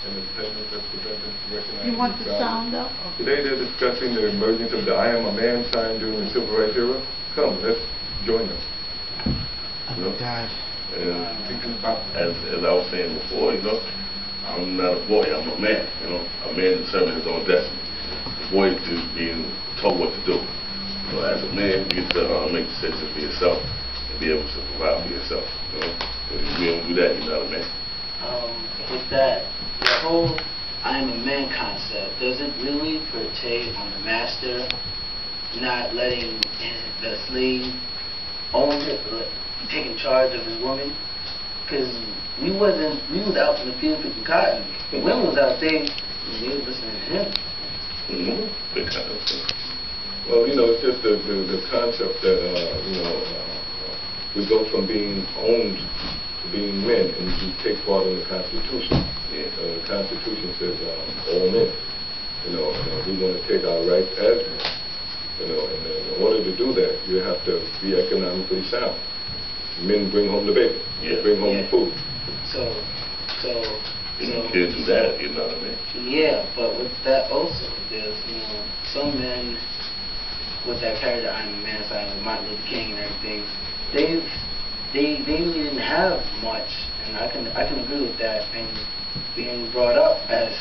independence that's presented, recognizing You want the sound up? Today they're discussing the emergence of the I-Am-A-Man sign during the Civil Rights era. Come, let's join them. You know, God. Thinking about, as I was saying before, you know, I'm not a boy, I'm a man. You know, a man determines his own destiny. The boy just being told what to do. You know, as a man, you get to make decisions for yourself and be able to provide for yourself. You know, if you don't do that, you're not a man. With that, the whole I'm a man concept, does it really pertain on the master not letting the slave own it, taking charge of his woman? Because we was out in the field picking cotton. The women was out there, and they was listening to him. Big concept. Well, you know, it's just the concept that, you know, we go from being owned to being men, and we take part in the Constitution. Yeah. The Constitution says all men. You know, we want to take our rights as men. You know, and in order to do that, you have to be economically sound. Men bring home the bacon. Yeah. Bring home the food. So you can't do that, you know what I mean? Yeah, but with that also, there's, you know, some men with that character I-Am-A-Man side with Martin Luther King and everything, they really didn't have much, and I can agree with that. And being brought up as,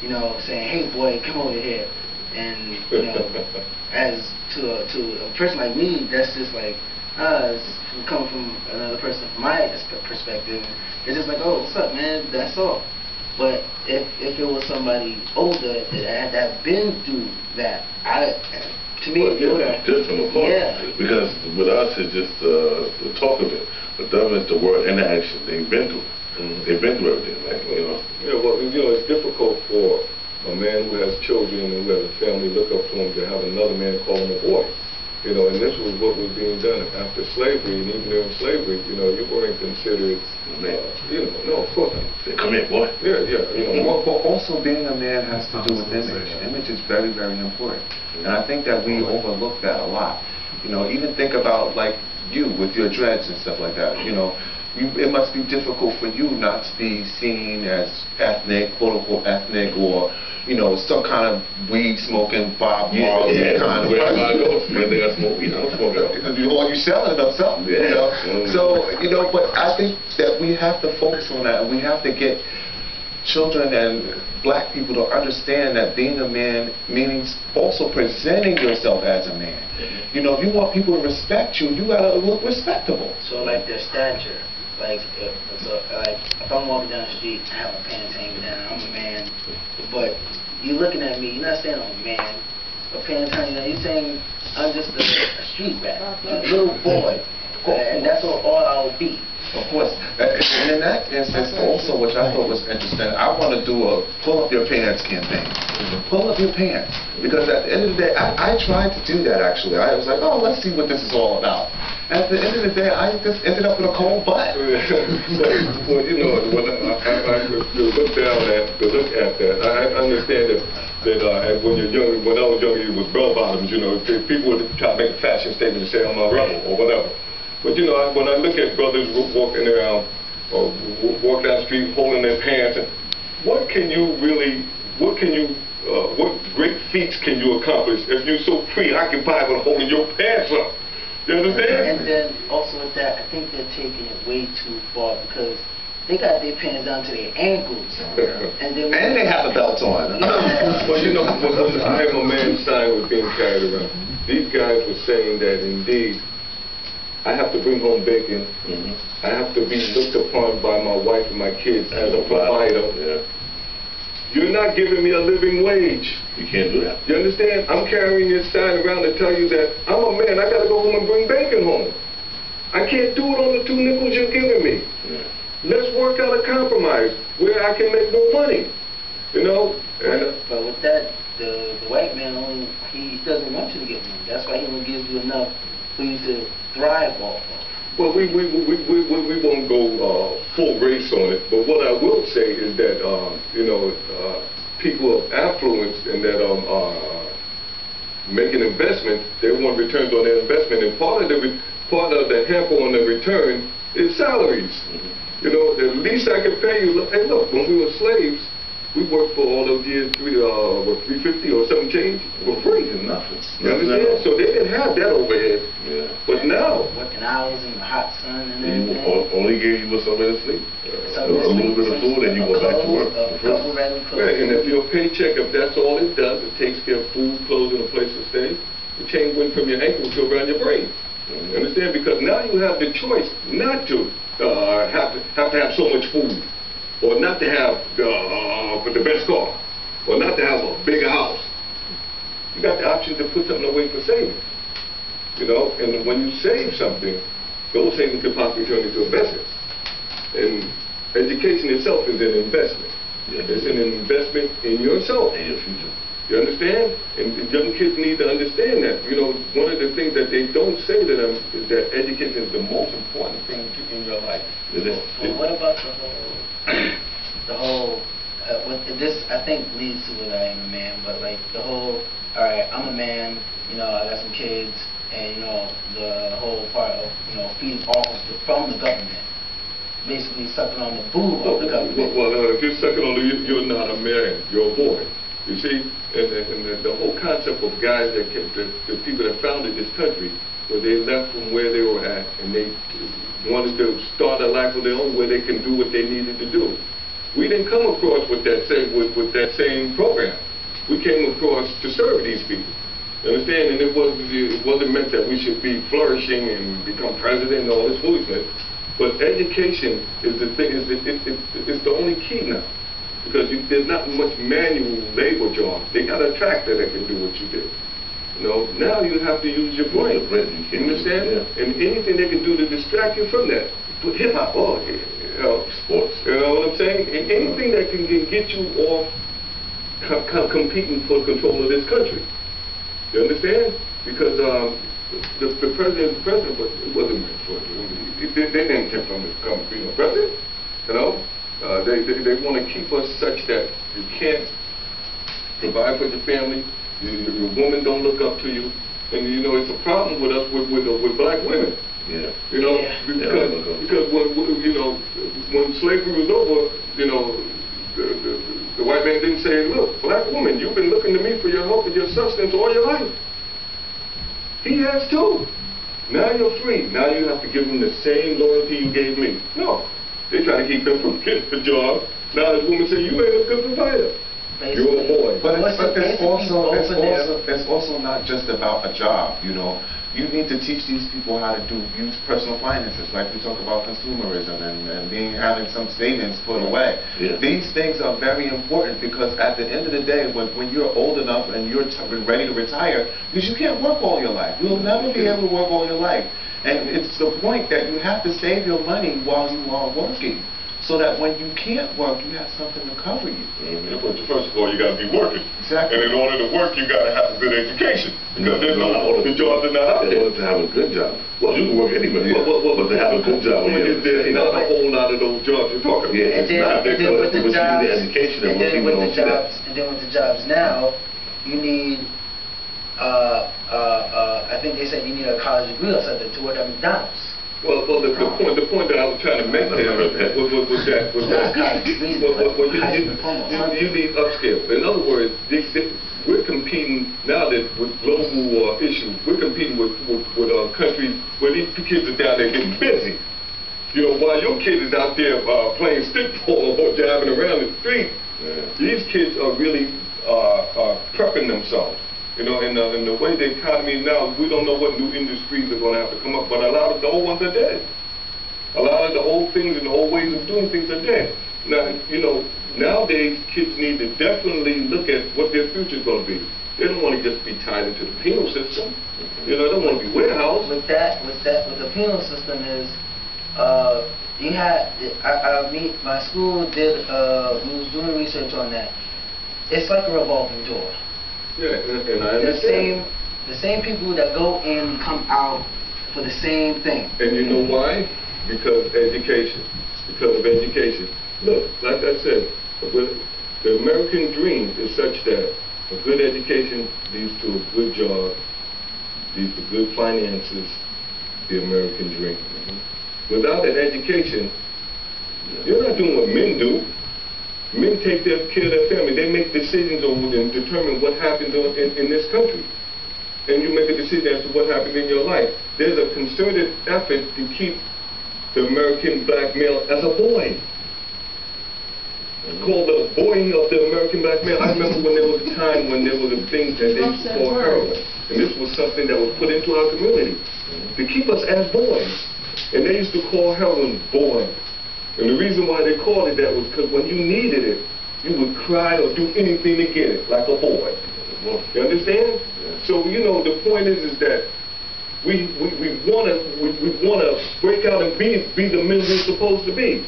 you know, saying, "Hey boy, come over here," and you know, as to a person like me, that's just like, coming from another person from my perspective, it's just like, oh, what's up, man? That's all. But if it was somebody older that had been through that, to me, well, yeah, it's different, of course. Yeah. Because with us, it's just the talk of it. But them is the word and the action. They've been through it. They've been through everything, like, you know. Yeah, well, you know, it's difficult for a man who has children and who has a family look up to him to have another man call him a boy. You know, and this was what was being done after slavery, and even during slavery, you know, you weren't considered, you know, no, of course not. Come here, boy. Yeah, you know. But also being a man has to do with image. Image is very, very important. And I think that we overlook that a lot. You know, even think about, like, you with your dreads and stuff like that, you know. It must be difficult for you not to be seen as ethnic, quote-unquote ethnic, or, you know, some kind of weed-smoking Bob Marley kind of person. I think I smoke weed. I don't smoke it. Or you selling it or something, you know. So, you know, but I think that we have to focus on that, and we have to get children and black people to understand that being a man means also presenting yourself as a man. You know, if you want people to respect you, you gotta look respectable. So like their stature. Like if I'm walking down the street, I have my pants hanging down, I'm a man, but you're looking at me, you're not saying I'm a man, a pants hanging down, you're saying I'm just a street rat, a little boy, and that's all I'll be. Of course, and in that instance also, which I thought was interesting, I want to do a pull up your pants campaign. Pull up your pants, because at the end of the day, I tried to do that actually. I was like, oh, let's see what this is all about. At the end of the day, I just ended up with a cold butt. Well, you know, when I look at that, I understand that when you're young, when I was younger, it was bell bottoms. You know, people would try to make a fashion statement and say I'm a rebel or whatever. But you know, when I look at brothers walking around or walk down the street holding their pants, and what great feats can you accomplish if you're so preoccupied with holding your pants up? You understand? And then also with that, I think they're taking it way too far, because they got their pants down to their ankles, and they have a belt on. Well, you know, when the I-Am-A-Man sign was being carried around, these guys were saying that indeed, I have to bring home bacon. I have to be looked upon by my wife and my kids as a provider. Yeah. You're not giving me a living wage. You can't do that. You understand? I'm carrying this sign around to tell you that I'm a man. I got to go home and bring bacon home. I can't do it on the 2 nickels you're giving me. Yeah. Let's work out a compromise where I can make more money. You know? But with that, the white man he doesn't want you to get money. That's why he won't give you enough for you to thrive off of. Well, we won't go full race on it, but what I will say is that you know, people of affluence and that are making investments, they want returns on their investment, and part of the hamper on the return is salaries. You know, the least I can pay you. Hey, look, when we were slaves, We worked for all those years, 350 or some change for free. Nothing. You understand? So they didn't have that overhead. Yeah. But now, working hours in the hot sun and You everything. only gave you somewhere to sleep. A Something to little bit of food and you go back to work. A couple regular clothes. right, and if your paycheck, if that's all it does, it takes care of food, clothes, and a place to stay, the chain went from your ankle to around your brain. You understand? Because now you have the choice not to have so much food, or not to have the best car, or not to have a bigger house. You got the option to put something away for savings. You know, and when you save something, those savings could possibly turn into investments. And education itself is an investment. Yeah. It's an investment in yourself. In your future. You understand? And young kids need to understand that. You know, one of the things that they don't say to them is that education is the most important thing in your life. Well, what about this I think leads to what I am a man, but like the whole, all right, I'm a man, you know, I got some kids, and you know, the whole part of, you know, feeding off from the government. Basically sucking on the boob of the government. Well, if you're sucking on you're not a man, you're a boy. You see, and the whole concept of guys that the people that founded this country, where they left from where they were at, and they wanted to start a life of their own where they can do what they needed to do. We didn't come across with that same program. We came across to serve these people. You understand? And it wasn't meant that we should be flourishing and become president and all this foolishness. But education is the thing. It's the only key now, because there's not much manual labor job. They got a tractor that can do what you did. You know, now you have to use your brain. You understand? Yeah. And anything they can do to distract you from that. Put hip hop on, sports. You know what I'm saying? And anything that can get you off competing for control of this country. You understand? Because the president is the president, but it wasn't meant for it. They didn't intend for him to become president. You know, they want to keep us such that you can't provide for your family. Your woman don't look up to you, and you know it's a problem with us with black women. Yeah. You know, because when slavery was over, you know, the white man didn't say, look, black woman, you've been looking to me for your help and your sustenance all your life. He has too. Now you're free. Now you have to give him the same loyalty you gave me. No. They try to keep them from getting the job. Now this woman say, you ain't a good provider. You're a boy. But it's also not just about a job, you know. You need to teach these people how to use personal finances, like we talk about consumerism and having some savings put away. Yeah. These things are very important, because at the end of the day, when you're old enough and you're ready to retire, because you can't work all your life. You'll never be able to work all your life. And it's the point that you have to save your money while you are working, so that when you can't work, you have something to cover you. But first of all, you got to be working. Exactly. And in order to work, you got to have a good education. Because there's the jobs are not out there. In order to have a good job. Well, you can work anywhere. But to have a good job. There's not a whole lot of those jobs you're talking about. Yeah, it's not. And then with the jobs, and then with the jobs now, you need, I think they said you need a college degree or something to work at McDonald's. Well, the point that I was trying to make there was that you need upskill. In other words, we're competing now that with global issues. We're competing with countries where these kids are down there getting busy. You know, while your kid is out there playing stickball or driving around the street, these kids are really prepping themselves. You know, in the way the economy now, we don't know what new industries are going to have to come up, but a lot of the old ones are dead. A lot of the old things and the old ways of doing things are dead. Now, you know, nowadays kids need to definitely look at what their future is going to be. They don't want to just be tied into the penal system. You know, they don't want to be warehoused. With the penal system is, you had, my school did, we was doing research on that. It's like a revolving door. Yeah, and I understand. The same people that go in come out for the same thing. And you know why? Because education. Because of education. Look, like I said, the American dream is such that a good education leads to a good job, leads to good finances, the American dream. Without an education, you're not doing what men do. Men take care of their family. They make decisions on and determine what happens in this country. And you make a decision as to what happens in your life. There's a concerted effort to keep the American black male as a boy. It's called the boying of the American black male. I remember when there was a time when there was a thing that they used to call heroin. And this was something that was put into our community to keep us as boys. And they used to call heroin boy. And the reason why they called it that was because when you needed it, you would cry or do anything to get it, like a boy. You understand? So, you know, the point is that we wanna break out and be the men we're supposed to be.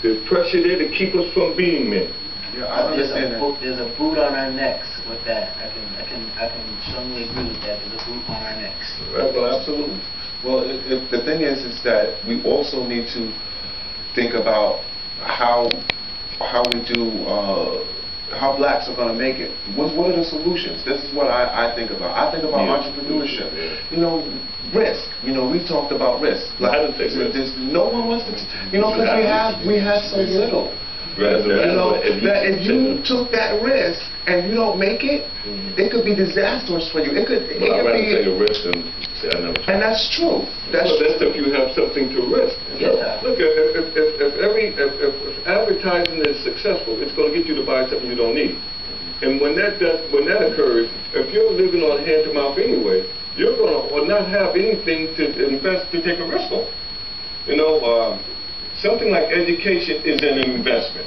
There's pressure there to keep us from being men. Yeah, I understand that. There's a boot on our necks with that. I can strongly agree with that. There's a boot on our necks. Right, well, absolutely. Well, the thing is that we also need to think about how we do, how blacks are going to make it. What are the solutions? This is what I think about. I think about entrepreneurship. You know, risk. You know, we talked about risk. Like, no one wants to, you know, because we have so little. You know, that if you took that risk and you don't make it, it could be disastrous for you. It could be. I'd rather take a risk than say I never tried. And that's true. That's if you have something to risk. Yeah. Look, if advertising is successful, it's going to get you to buy something you don't need. And when that occurs, if you're living on hand to mouth anyway, you're going to not have anything to invest to take a risk on. You know. Something like education is an investment.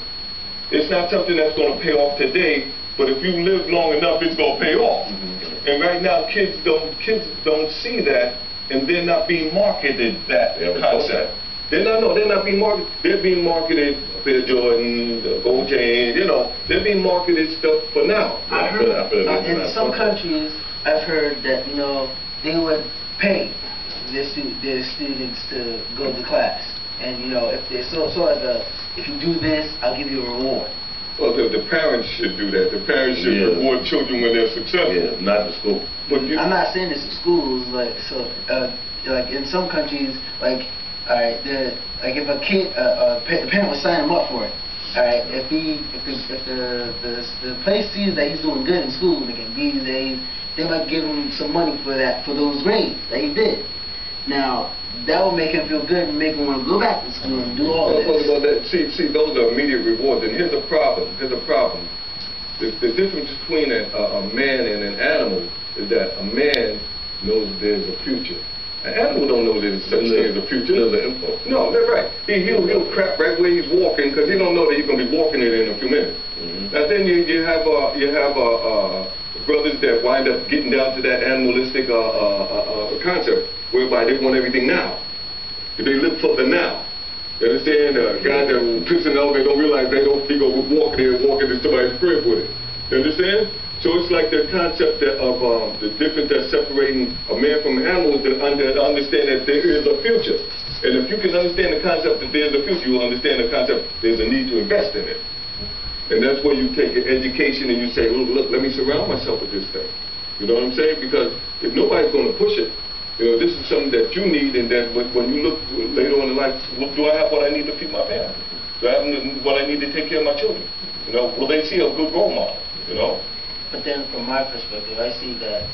It's not something that's going to pay off today, but if you live long enough, it's going to pay off. And right now, kids don't see that, and they're not being marketed that concept. They're not being marketed. They're being marketed Air Jordan, gold chain. You know, they're being marketed stuff for now. I heard in some countries, I've heard that they would pay their students to go to class. And if they're if you do this, I'll give you a reward. Well, the parents should do that. The parents should reward children when they're successful. Yeah, not the school. I'm not saying this to schools, like in some countries, like if a kid, the parent will sign him up for it. All right, if the place sees that he's doing good in school, like in B's, A's, they might give him some money for those grades that he did. Now, that will make him feel good and make him want to go back to school and do all this. See, those are immediate rewards. And here's the problem. The difference between a man and an animal is that a man knows there's a future. An animal don't know there's such thing as a future. There's an impulse. No, that's right. He'll crap right where he's walking because he don't know that he's going to be walking it in a few minutes. Now then you have brothers that wind up getting down to that animalistic concept, whereby they want everything now. They live for the now. You understand? Guys that will piss in the elevator don't realize he go walk there and walk into somebody's crib with it. You understand? So it's like the concept of the difference that's separating a man from an animal is to understand that there is a future. And if you can understand the concept that there's a future, you will understand the concept there's a need to invest in it. And that's where you take your education and you say, look, let me surround myself with this thing. You know what I'm saying? Because if nobody's going to push it, this is something that you need, and that when you look later on in life, do I have what I need to feed my family? Do I have what I need to take care of my children? Will they see a good role model? But then, from my perspective, I see that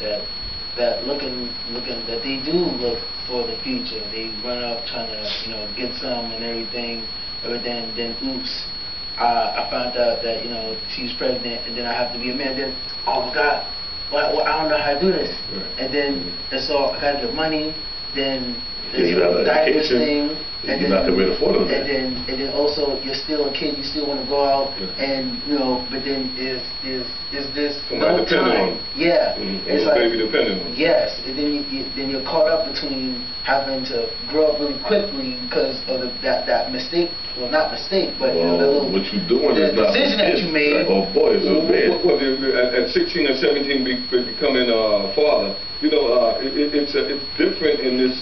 they do look for the future. They run up trying to get some and everything, but then oops. I found out that she's pregnant, and then I have to be a man. Then oh my God, well, I don't know how to do this. And then so I gotta get money. Then there's a diaper thing, and then also you're still a kid. You still want to go out, and but then is this no time? Yeah, it's like baby dependent. Yes, and then you're caught up between having to grow up really quickly because of that mistake. Well, not mistake, but what you doing is not decision that you made. Oh boy, it's a man. At 16 or 17, becoming a father. It's different in this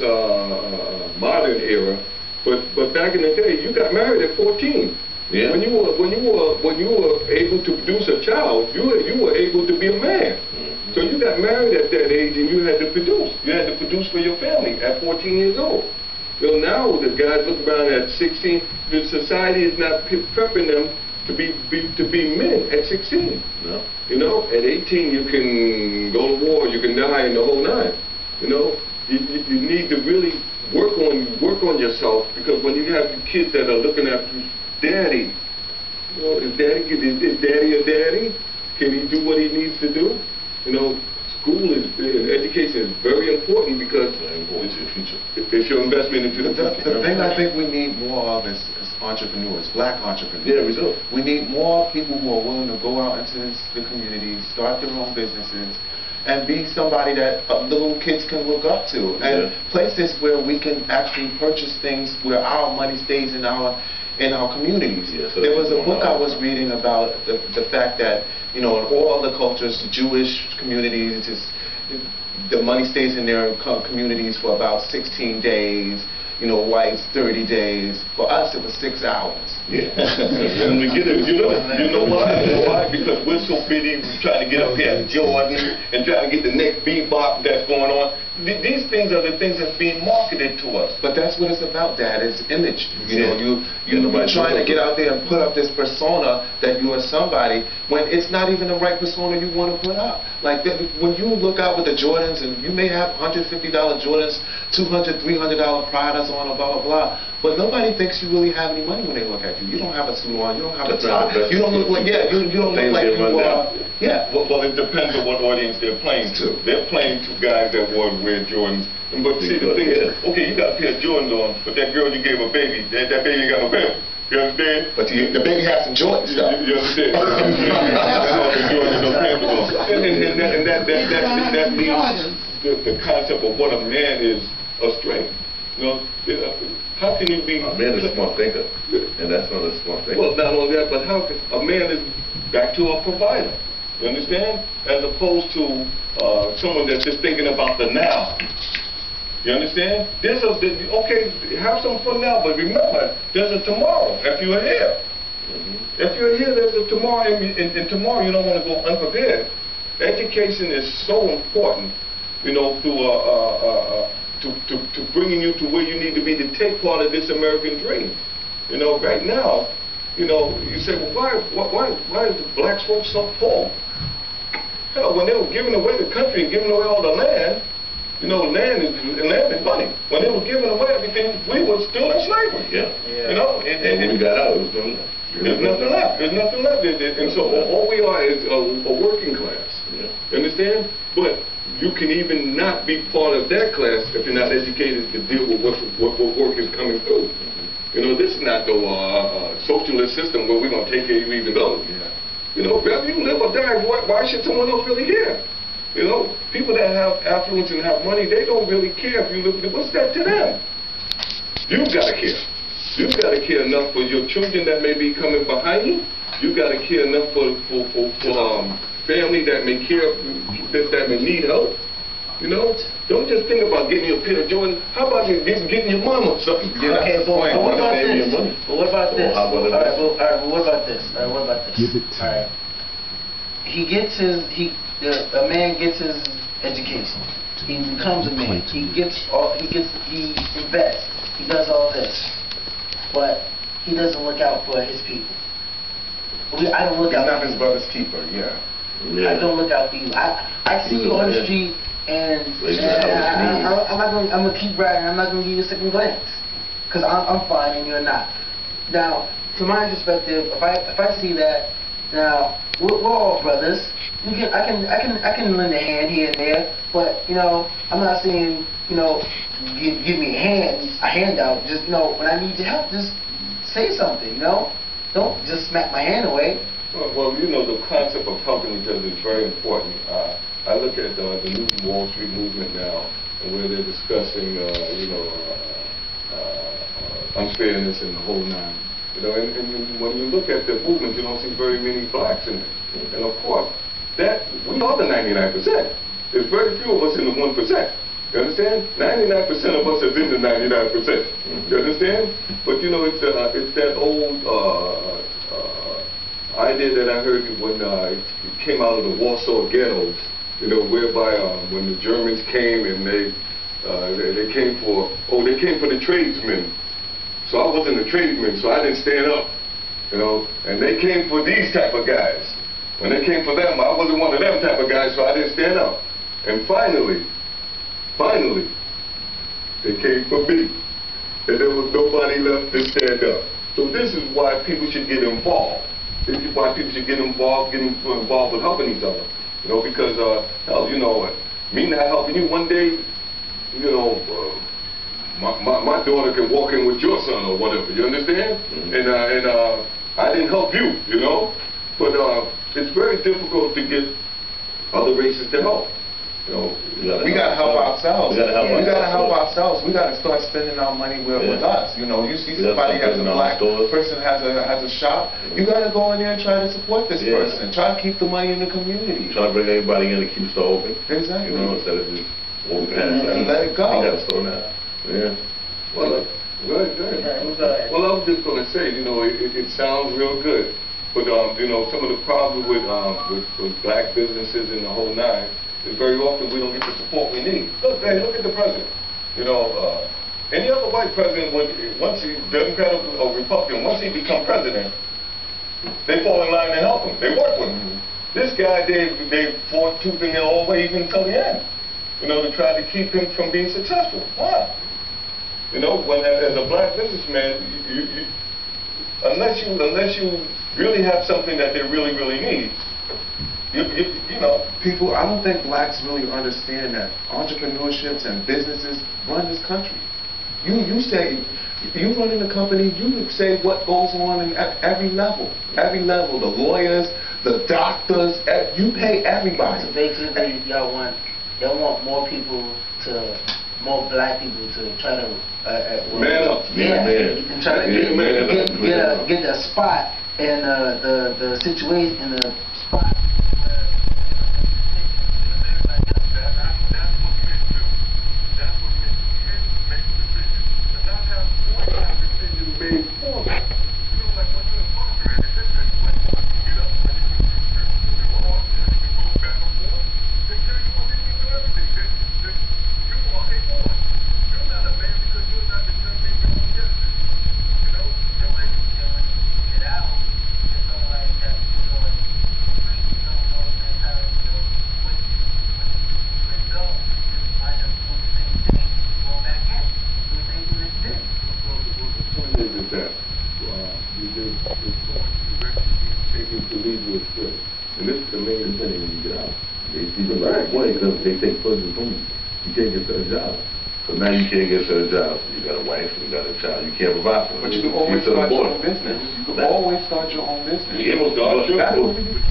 modern era, but back in the day, you got married at 14. Yeah. When you were able to produce a child, you were able to be a man. So you got married at that age, and you had to produce. You had to produce for your family at 14 years old. You know, now the guys look around at 16, the society is not prepping them to be men at 16. No. You know, at 18 you can go to war, you can die in the whole nine. You know, you need to really work on yourself, because when you have kids that are looking at daddy, you know, is daddy a daddy? Can he do what he needs to do? You know, school education is very important, because it's your future. It's your investment into the future. The thing I think we need more of is entrepreneurs, black entrepreneurs. Yeah, we do. We need more people who are willing to go out into the community, start their own businesses, and be somebody that little kids can look up to, and places where we can actually purchase things where our money stays in our communities. Yeah, so there was a book I was reading about the fact that, you know, in all other cultures, Jewish communities, the money stays in their communities for about 16 days. You know, whites 30 days. For us, it was 6 hours. Yeah. And we get it. You know why? You know why? Because we're so busy trying to get a pair of Jordan and trying to get the next bebop that's going on. These things are the things that's being marketed to us. But that's what it's about, Dad. It's image. You know, you're trying to get out there and put up this persona that you are somebody, when it's not even the right persona you want to put up. Like when you look out with the Jordans, and you may have $150 Jordans, $200, $300 Pradas on, or blah blah blah, but nobody thinks you really have any money when they look at you. You don't have a suit on. You don't have a tie. You don't look like you don't look like you are. Yeah. Well, it depends on what audience they're playing to. They're playing to guys that want to wear Jordans. But see, the thing is, okay, you got a pair of Jordans on, but that girl you gave a baby, that baby ain't got no pimp. You understand? But the baby has some Jordans, though. You understand? And that leaves the concept of what a man is a strength. You know, how can you be... A man is a smart thinker, and that's not a smart thinker. Well, not only that, but how can a man is back to a provider? You understand? As opposed to someone that's just thinking about the now. You understand? Okay, have some fun now, but remember, there's a tomorrow if you're here. If you're here, there's a tomorrow, and tomorrow you don't want to go unprepared. Education is so important, you know, to bringing you to where you need to be to take part of this American dream. You know, right now, you know, you say, well, why is the black folks so poor? Hell, when they were giving away the country and giving away all the land, you know, land is money. When they were giving away everything, we were still in slavery. Yeah. You know, and when we got out, it was done. There's nothing left. There's nothing left. And so all we are is a working class. Yeah. You understand? But you can even not be part of that class if you're not educated to deal with what work is coming through. You know, this is not no socialist system where we're going to take care of you even though. Yeah. You know, whether you live or die, why should someone else really care? You know, people that have affluence and have money, they don't really care if you live. What's that to them? You've got to care. You've got to care enough for your children that may be coming behind you. You've got to care enough for family that may care, that may need help. You know, don't just think about getting your pair of Jordans. How about you getting your mama something? Yeah, okay, but what about this? But what about this? All right, what about this? Give it to all right. A man gets his education. He becomes a man. He invests. He does all this. But he doesn't look out for his people. I don't look out for his brother's keeper, yeah. I don't look out for you. I see you on the street, and I'm gonna keep riding. I'm not gonna give you a second glance, cause I'm fine and you're not. Now, from my perspective, if I see that, now we're all brothers. I can lend a hand here and there, but you know, I'm not saying, you know, give me a handout. Just, you know, when I need your help, just say something. You know, don't just smack my hand away. Well, you know, the concept of helping each other is very important. I look at the new Wall Street movement now, and where they're discussing, you know, unfairness in the whole nine. You know, and when you look at the movement, you don't see very many blacks in it. And of course, that we are the 99%. There's very few of us in the 1%. You understand? 99% of us is in the 99%. You understand? But you know, it's that old idea that I heard when it came out of the Warsaw ghettos. You know, whereby when the Germans came and they they came for the tradesmen. So I wasn't a tradesman, so I didn't stand up, you know. And they came for these type of guys. When they came for them, I wasn't one of them type of guys, so I didn't stand up. And finally, they came for me. And there was nobody left to stand up. So this is why people should get involved. This is why people should get involved with helping each other. You know, because, hell, you know, me not helping you one day, you know, my daughter can walk in with your son or whatever, you understand? And I didn't help you, you know? But it's very difficult to get other races to help. You know, we gotta help ourselves. We gotta help ourselves. We gotta start spending our money with us. You know, you see somebody has a black person has a shop, you gotta go in there and try to support this person. Try to keep the money in the community. Try to bring everybody in to keep the store open. Exactly. You know, instead of just walking past and let it go. You got a store now. Yeah. Well, well, I was just going to say, you know, it sounds real good, but you know, some of the problems with black businesses in the whole nine is very often we don't get the support we need. Look, man, look at the president. You know, any other white president would, once he Democrat or Republican, once he become president, they fall in line and help him. They work with him. This guy, they fought tooth and nail all the way even until the end. You know, to try to keep him from being successful. Why? You know, when as a black businessman, unless you really have something that they really need, you know. People, I don't think blacks really understand that entrepreneurships and businesses run this country. You say, you run in a company, you say what goes on at every level. Every level, the lawyers, the doctors, you pay everybody. So basically, y'all want more more black people to try to man up. And try to get a spot in the situation in the spot. And this is the main thing when you get out. People like money because they take personal home. You can't get a job. So now you can't get a job. So you got a wife, you got a child. You can't provide for them. But you can always start your own business. You can always start your own business. You can start your own business.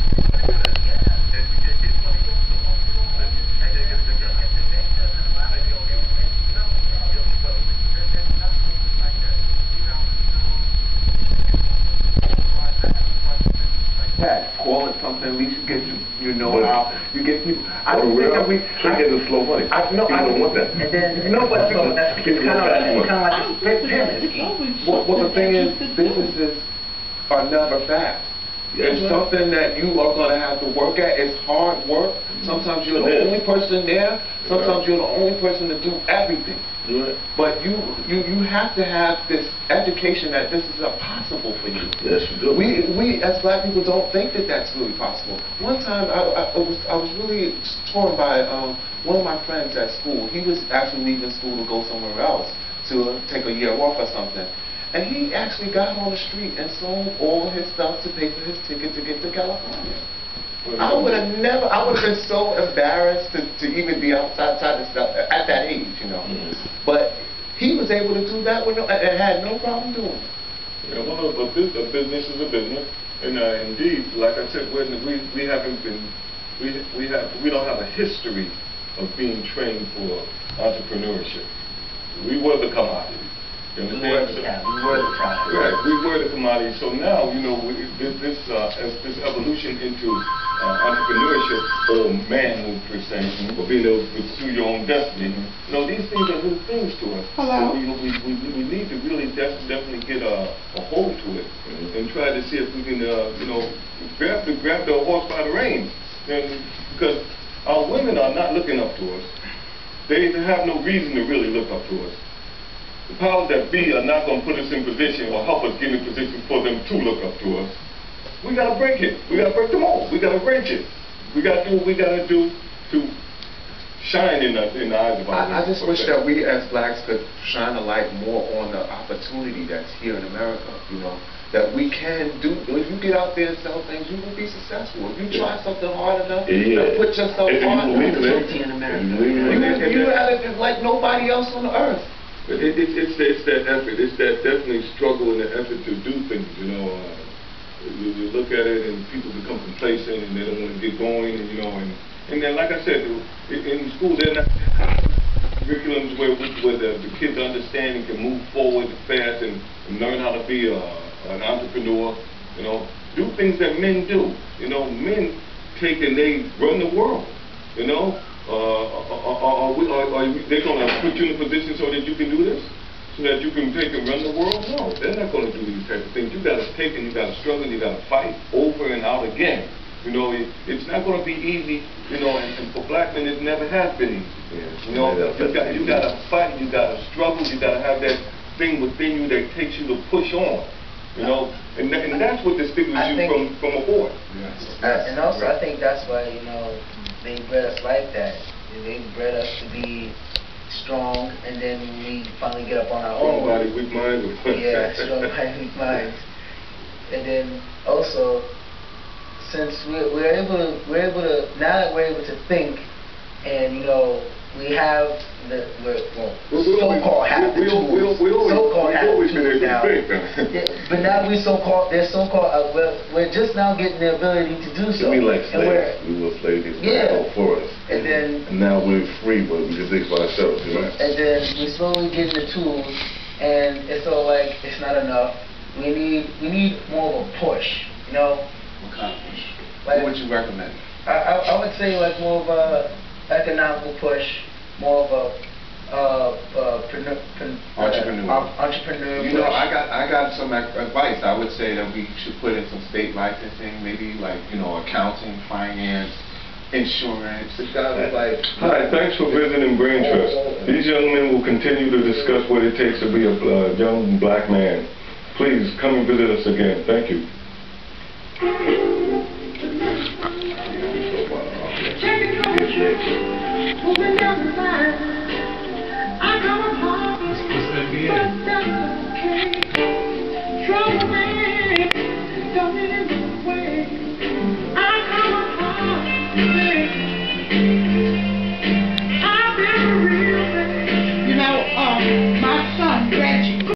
Call it something, at least you get you know how you get people. I don't think that I get the slow money. I don't want that. And then but it's kind of like a pyramid scheme. Well, the thing is, businesses are never fast. It's something that you are going to have to work at. It's hard work. Sometimes you're the only person there. Sometimes you're the only person to do everything. But you have to have this education that this is possible for you. Yes, you do. We as black people don't think that that's really possible. One time I was really torn by one of my friends at school. He was actually leaving school to go somewhere else to take a year off or something. And he actually got on the street and sold all his stuff to pay for his ticket to get to California. I would have been so embarrassed to even be outside the stuff at that age, you know. But he was able to do that and had no problem doing it. Yeah, well, a business is a business, and indeed, like I said, we don't have a history of being trained for entrepreneurship. We were the commodity. You understand? We were the commodity. Right, we were the commodity. So now, you know, this evolution into entrepreneurship or manhood per se, or being able to pursue your own destiny. You know, these things are new things to us. Hello. So, you know, we need to really definitely get a hold to it and try to see if we can, you know, grab the horse by the reins. And because our women are not looking up to us. they have no reason to really look up to us. The powers that be are not going to put us in position or help us get in position for them to look up to us. We got to break it. We got to break them all. We got to break it. We got to do what we got to do to shine in the eyes of our I just wish that we as blacks could shine a light more on the opportunity that's here in America, you know, that we can do. If you get out there and sell things, you will be successful. If you try something hard enough, and put yourself hard enough, you have it like nobody else on the earth. It's that effort. It's that definitely struggle and the effort to do things, you know. You look at it and people become complacent and they don't want to get going, and you know, and then like I said, in school they're not curriculums where the kids understand and can move forward fast and learn how to be an entrepreneur, you know, do things that men do. You know, men take and they run the world, you know. Are they going to put you in a position so that you can do this? So that you can take and run the world? No, they're not going to do these types of things. You got to take and you got to struggle, you got to fight over and out again. You know, it's not going to be easy, you know, and for black men it never has been easy. You know, you got to fight, you got to struggle, you got to have that thing within you that takes you to push on. You know, and that's what distinguishes you from a boy. Yes. And also, I think that's why, you know, they bred us like that. They bred us to be strong, and then we finally get up on our own. Strong body, weak mind. Yeah, strong body, weak mind. And then also, since we're able to now that we're able to think, and you know, we have the so-called have the tools. So-called have the tools now. But now they're so-called, we're just now getting the ability to do so. We like slaves. We were slaves. Yeah. For us. And now we're free, but we can think for ourselves. You know? And then we slowly getting the tools, and it's all like it's not enough. We need more of a push. You know. What kind of push? Like, what would you recommend? I would say like more of a economical push, more of a entrepreneur. You know, I got some advice. I would say that we should put in some state licensing, maybe like, you know, accounting, finance, insurance. It's got to be like. Hi, thanks for visiting BrainTrust. These young men will continue to discuss what it takes to be a young black man. Please come and visit us again. Thank you. Moving down the line.